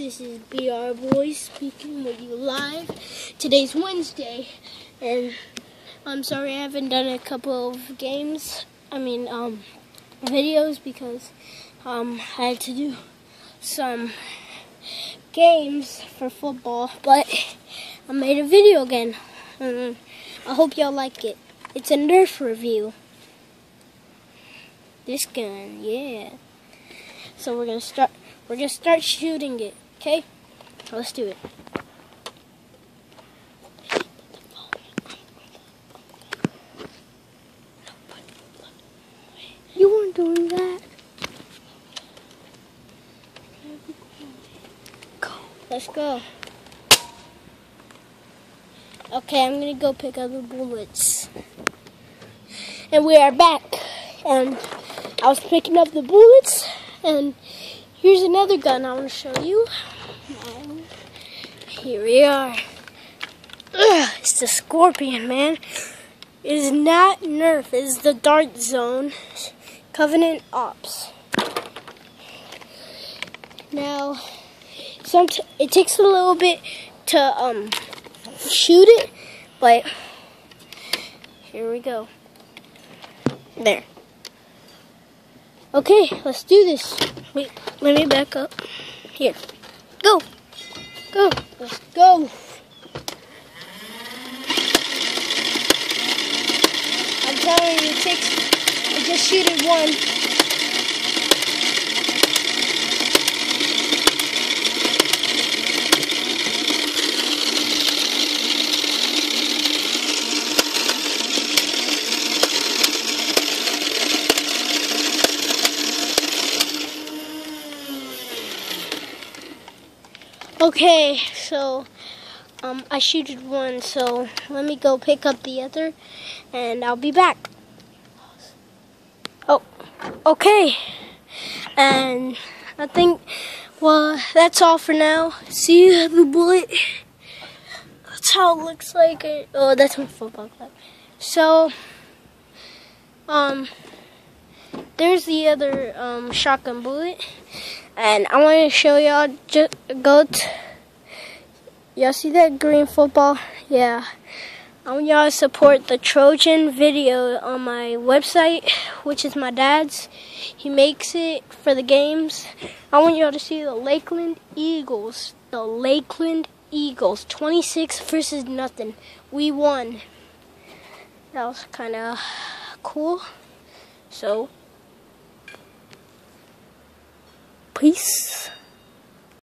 This is BR Boys speaking with you live. Today's Wednesday, and I'm sorry I haven't done a couple of videos because I had to do some games for football, but I made a video again. I hope y'all like it. It's a Nerf review. This gun, yeah. So we're gonna start shooting it. Okay, let's do it. You weren't doing that. Go. Let's go. Okay, I'm gonna go pick up the bullets. And we are back. And I was picking up the bullets, and here's another gun I want to show you. Here we are. It's the Scorpion, man. It is not Nerf. It is the Dart Zone Covenant Ops. Now, it takes a little bit to shoot it, but here we go. There. Okay, let's do this. Wait, let me back up. Here. Go. Go. Let's go. I'm telling you, I just shoot it one. Okay, so I shooted one, so let me go pick up the other, and I'll be back. Oh, okay, and I think, well, that's all for now. See the bullet? That's how it looks like. Oh, that's my football club. So, there's the other shotgun bullet. And I want to show y'all, y'all see that green football? Yeah. I want y'all to support the Trojan video on my website, which is my dad's. He makes it for the games. I want y'all to see the Lakeland Eagles. The Lakeland Eagles, 26-0. We won. That was kind of cool. So, peace.